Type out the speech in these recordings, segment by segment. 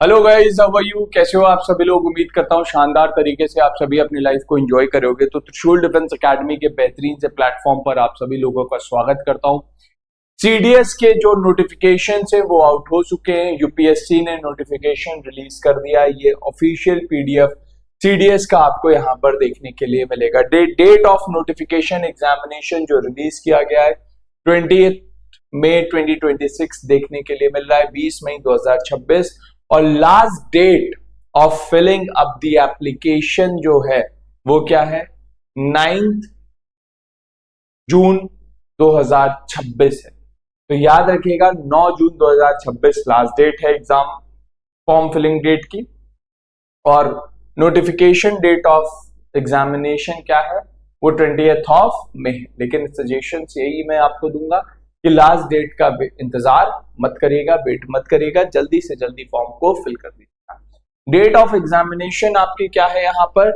Hello guys, how are you? कैसे हो आप सभी लोग? उम्मीद करता हूँ शानदार तरीके से आप सभी अपनी लाइफ को एंजॉय करोगे। तो त्रिशूल डिफेंस एकेडमी के बेहतरीन से प्लेटफॉर्म पर आप सभी लोगों का स्वागत करता हूँ। सीडीएस के जो नोटिफिकेशन है वो आउट हो चुके हैं। यूपीएससी ने नोटिफिकेशन रिलीज कर दिया है। ये ऑफिशियल पीडीएफ सीडीएस का आपको यहाँ पर देखने के लिए मिलेगा। डेट ऑफ नोटिफिकेशन एग्जामिनेशन जो रिलीज किया गया है 20 मई 2026 देखने के लिए मिल रहा है, 20 मई 2026। और last date of filling up the application जो है वो क्या है, 9 जून 2026 है। तो याद रखिएगा 9 जून 2026 लास्ट डेट है एग्जाम फॉर्म फिलिंग डेट की। और नोटिफिकेशन डेट ऑफ एग्जामिनेशन क्या है, वो 20th ऑफ मई है। लेकिन सजेशन यही मैं आपको दूंगा कि लास्ट डेट का इंतजार मत करिएगा, वेट मत करिएगा, जल्दी से जल्दी फॉर्म को फिल कर दीजिएगा। डेट ऑफ एग्जामिनेशन आपकी क्या है यहाँ पर,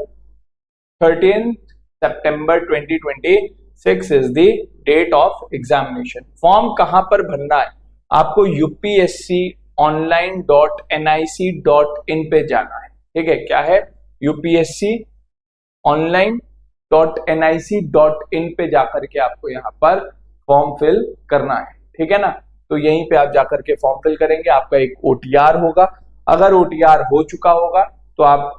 13 सितंबर 2026 is the date of examination. Form कहां पर भरना है, आपको upsc.online.nic.in पे जाना है। ठीक है, क्या है, upsc.online.nic.in पे जाकर के आपको यहाँ पर फॉर्म फिल करना है। ठीक है ना, तो यहीं पे आप जाकर के फॉर्म फिल करेंगे। आपका एक ओटीआर होगा, अगर ओटीआर हो चुका होगा तो आप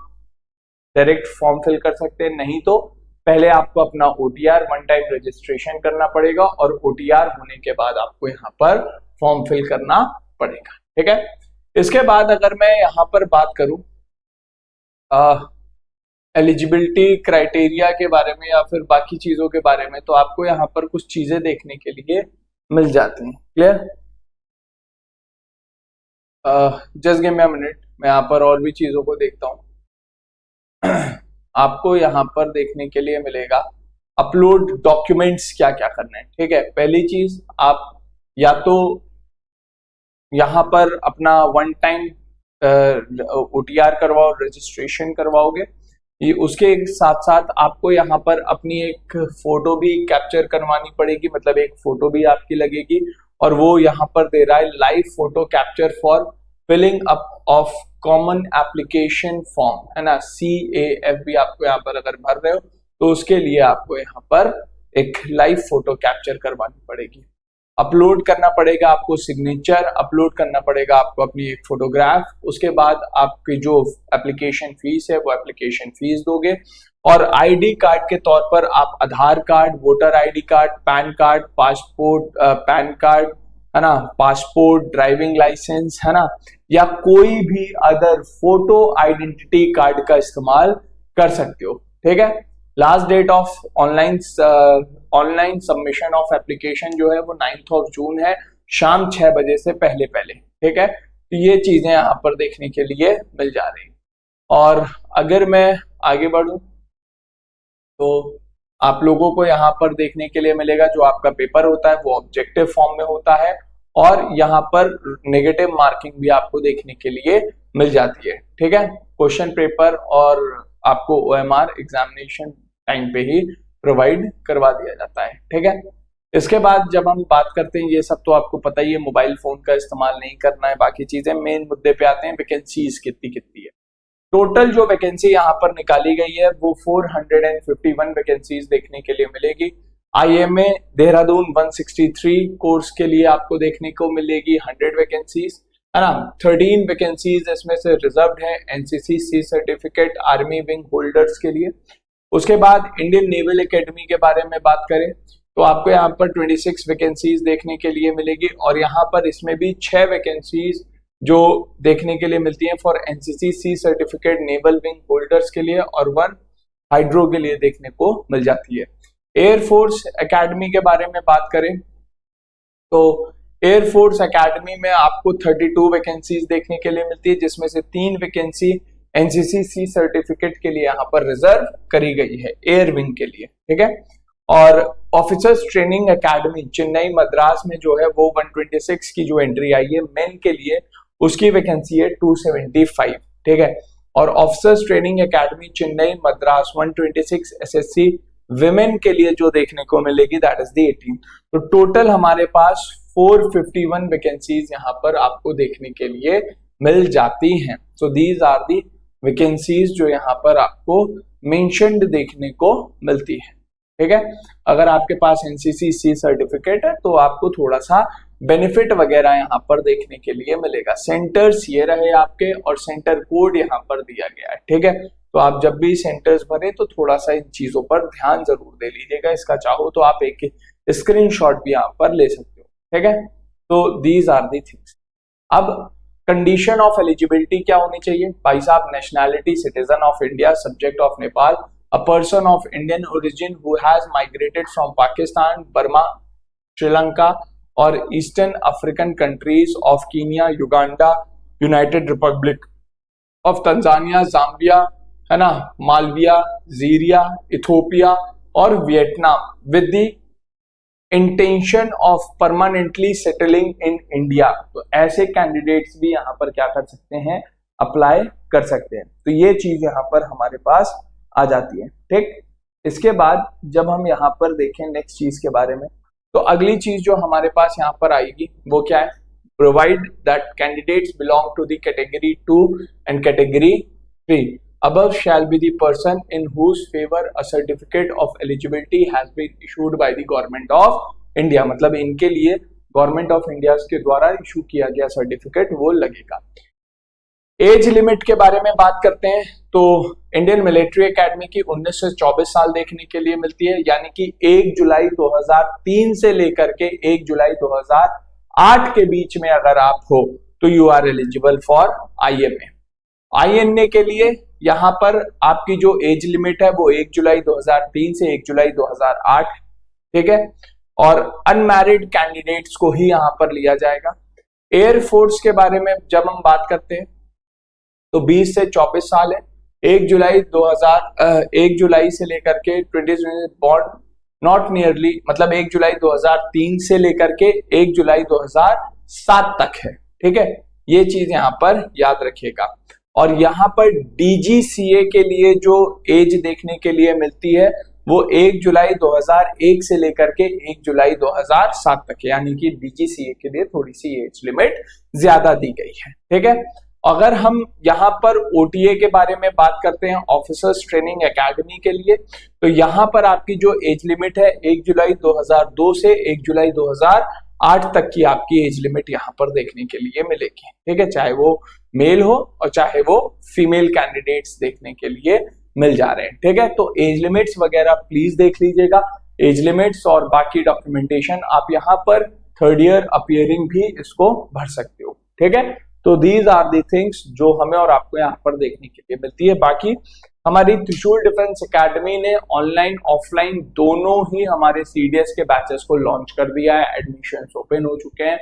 डायरेक्ट फॉर्म फिल कर सकते हैं, नहीं तो पहले आपको अपना ओटीआर वन टाइम रजिस्ट्रेशन करना पड़ेगा और ओटीआर होने के बाद आपको यहाँ पर फॉर्म फिल करना पड़ेगा। ठीक है, इसके बाद अगर मैं यहाँ पर बात करूं एलिजिबिलिटी क्राइटेरिया के बारे में या फिर बाकी चीजों के बारे में, तो आपको यहाँ पर कुछ चीजें देखने के लिए मिल जाती हैं। Clear? Just give me a minute, मैं यहाँ पर और भी चीजों को देखता हूँ। आपको यहाँ पर देखने के लिए मिलेगा अपलोड डॉक्यूमेंट्स क्या क्या करना है। ठीक है, पहली चीज आप या तो यहाँ पर अपना वन टाइम ओटीआर करवाओ, रजिस्ट्रेशन करवाओगे। ये उसके साथ साथ आपको यहाँ पर अपनी एक फोटो भी कैप्चर करवानी पड़ेगी, मतलब एक फोटो भी आपकी लगेगी। और वो यहाँ पर दे रहा है live photo capture for filling up of common application form, है ना, CAF भी आपको यहाँ पर अगर भर रहे हो तो उसके लिए आपको यहाँ पर एक लाइव फोटो कैप्चर करवानी पड़ेगी। अपलोड करना पड़ेगा आपको सिग्नेचर, अपलोड करना पड़ेगा आपको अपनी एक फोटोग्राफ। उसके बाद आपकी जो एप्लीकेशन फीस है वो एप्लीकेशन फीस दोगे। और आईडी कार्ड के तौर पर आप Aadhaar card, voter ID card, PAN card, passport, PAN card, है ना, पासपोर्ट, ड्राइविंग लाइसेंस, है ना, या कोई भी अदर फोटो आइडेंटिटी कार्ड का इस्तेमाल कर सकते हो। ठीक है, last date of online submission of application जो है वो 9th ऑफ जून है, शाम 6 बजे से पहले पहले। ठीक है, तो ये चीजें यहाँ पर देखने के लिए मिल जा रही। और अगर मैं आगे बढ़ूं तो आप लोगों को यहाँ पर देखने के लिए मिलेगा जो आपका पेपर होता है वो ऑब्जेक्टिव फॉर्म में होता है। और यहाँ पर नेगेटिव मार्किंग भी आपको देखने के लिए मिल जाती है। ठीक है, क्वेश्चन पेपर और आपको OMR एग्जामिनेशन टाइम पे ही प्रोवाइड करवा दिया जाता है। ठीक है, इसके बाद जब हम बात करते हैं, ये सब तो आपको पता ही है, मोबाइल फोन का इस्तेमाल नहीं करना है। बाकी चीजें मेन मुद्दे पे आते हैं, वैकेंसीज कितनी कितनी है। टोटल जो वैकेंसी यहाँ पर निकाली गई है वो 451 वैकेंसीज देखने के लिए मिलेगी। IMA देहरादून 163 कोर्स के लिए आपको देखने को मिलेगी 100 वैकेंसीज, है ना। 13 वैकेंसीज इसमें से रिजर्व्ड है NCC C certificate army wing holders के लिए। उसके बाद इंडियन नेवल एकेडमी के बारे में बात करें तो आपको यहाँ पर 26 वैकेंसीज देखने के लिए मिलेगी। और यहाँ पर इसमें भी 6 वैकेंसीज जो देखने के लिए मिलती हैं for NCC C certificate naval wing holders के लिए, और 1 हाइड्रो के लिए देखने को मिल जाती है। एयरफोर्स एकेडमी के बारे में बात करें तो एयरफोर्स एकेडमी में आपको 32 वैकेंसीज देखने के लिए मिलती है, जिसमें से 3 वैकेंसी NCC C सर्टिफिकेट के लिए यहाँ पर रिजर्व करी गई है एयर विंग के लिए। ठीक है, और officers training academy Chennai Madras में जो है वो 126 की जो एंट्री आई है मेन के लिए, उसकी वैकेंसी है 275। ठीक है, और officers training academy Chennai Madras 126 SSC women के लिए जो देखने को मिलेगी दैट इज द 18। तो टोटल हमारे पास 451 वैकेंसीज यहाँ पर आपको देखने के लिए मिल जाती हैं। So these are the vacancies जो यहाँ पर आपको मेंशन्ड देखने को मिलती है। ठीक है, अगर आपके पास NCC सर्टिफिकेट है तो आपको थोड़ा सा बेनिफिट वगैरह यहाँ पर देखने के लिए मिलेगा। सेंटर्स ये रहे आपके और सेंटर कोड यहाँ पर दिया गया है। ठीक है, तो आप जब भी सेंटर्स भरे तो थोड़ा सा इन चीजों पर ध्यान जरूर दे लीजिएगा। इसका चाहो तो आप एक स्क्रीनशॉट भी यहाँ पर ले सकते हो। ठीक है, तो दीज आर दी थिंग्स। अब कंडीशन ऑफ एलिजिबिलिटी क्या होनी चाहिए भाई साहब? Nationality citizen of India, subject of Nepal, a person of Indian origin who has migrated from Pakistan, Burma, Sri Lanka or Eastern African countries of Kenya, Uganda, United Republic of Tanzania, Zambia, है ना, Malviya, जीरिया, Ethiopia और Vietnam with the intention of permanently settling in India। तो ऐसे candidates भी यहाँ पर क्या कर सकते हैं? अप्लाई कर सकते हैं। तो ये चीज यहाँ पर हमारे पास आ जाती है। ठीक, इसके बाद जब हम यहाँ पर देखें नेक्स्ट चीज के बारे में, तो अगली चीज जो हमारे पास यहाँ पर आएगी वो क्या है? Provide that candidates belong to the category 2 and category 3 above shall be the person in whose favor a certificate of eligibility has been issued by the government of India। मतलब इनके लिए गवर्नमेंट ऑफ इंडिया के द्वारा issue किया गया certificate वो लगेगा। Age limit के बारे में बात करते हैं तो इंडियन मिलिट्री एकेडमी की 19 से 24 साल देखने के लिए मिलती है, यानी कि 1 जुलाई 2003 से लेकर के 1 जुलाई 2008 के बीच में अगर आप हो तो you are eligible for INA। INA के लिए यहाँ पर आपकी जो एज लिमिट है वो 1 जुलाई 2003 से 1 जुलाई 2008। ठीक है, और अनमैरिड कैंडिडेट्स को ही यहाँ पर लिया जाएगा। एयर फोर्स के बारे में जब हम बात करते हैं तो 20 से 24 साल है। 1 जुलाई से लेकर के 20 बॉर्न नॉट नियरली, मतलब 1 जुलाई 2003 से लेकर के 1 जुलाई 2007 तक है। ठीक है, ये चीज यहाँ पर याद रखिएगा। और यहाँ पर DGCA के लिए जो एज देखने के लिए मिलती है वो 1 जुलाई 2001 से लेकर के 1 जुलाई 2007 तक है, यानी कि DGCA के लिए थोड़ी सी एज लिमिट ज्यादा दी गई है। ठीक है, अगर हम यहाँ पर OTA के बारे में बात करते हैं, ऑफिसर्स ट्रेनिंग एकेडमी के लिए, तो यहाँ पर आपकी जो एज लिमिट है 1 जुलाई 2002 से 1 जुलाई 2008 तक की आपकी एज लिमिट यहाँ पर देखने के लिए मिलेगी। ठीक है, चाहे वो मेल हो और चाहे वो फीमेल कैंडिडेट्स देखने के लिए मिल जा रहे हैं। ठीक है, तो एज लिमिट्स वगैरह प्लीज देख लीजिएगा। एज लिमिट्स और बाकी डॉक्यूमेंटेशन आप यहाँ पर 3rd ईयर अपीयरिंग भी इसको भर सकते हो। ठीक है, तो दीज आर दी थिंग्स जो हमें और आपको यहाँ पर देखने के लिए मिलती है। बाकी हमारी त्रिशूल डिफेंस एकेडमी ने ऑनलाइन ऑफलाइन दोनों ही हमारे CDS के बैचेस को लॉन्च कर दिया है। एडमिशंस ओपन हो चुके हैं।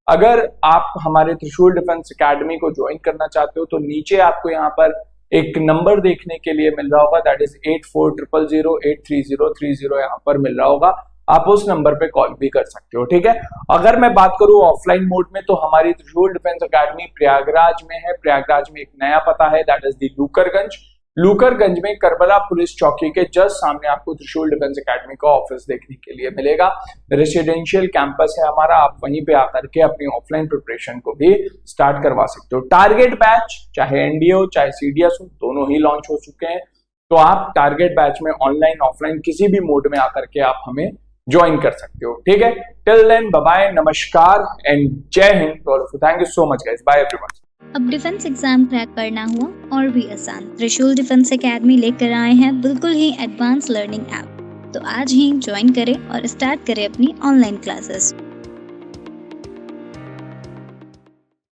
अगर आप हमारे त्रिशूल डिफेंस एकेडमी को ज्वाइन करना चाहते हो तो नीचे आपको यहाँ पर एक नंबर देखने के लिए मिल रहा होगा, दैट इज 8400083030 यहाँ पर मिल रहा होगा। आप उस नंबर पे कॉल भी कर सकते हो। ठीक है, अगर मैं बात करूं ऑफलाइन मोड में तो हमारी त्रिशूल डिफेंस एकेडमी प्रयागराज में है। प्रयागराज में एक नया पता है, that is the Lukerganj. Lukerganj में करबला पुलिस चौकी के जस्ट सामने आपको त्रिशूल डिफेंस एकेडमी का ऑफिस देखने के लिए मिलेगा। रेसिडेंशियल कैंपस है हमारा, आप वहीं पे आकर के अपनी ऑफलाइन प्रिपरेशन को भी स्टार्ट करवा सकते हो। टारगेट बैच चाहे NDA हो चाहे CDS हो, दोनों ही लॉन्च हो चुके हैं। तो आप टारगेट बैच में ऑनलाइन ऑफलाइन किसी भी मोड में आकर के आप हमें ज्वाइन कर सकते हो। ठीक है, टिल देन बाय बाय, नमस्कार एंड जय हिंद और thank you so much guys, bye everyone. अब डिफेंस एग्जाम क्रैक करना हुआ और भी आसान, त्रिशूल डिफेंस एकेडमी लेकर आए हैं बिल्कुल ही एडवांस लर्निंग ऐप। तो आज ही ज्वाइन करें और स्टार्ट करें अपनी ऑनलाइन क्लासेस।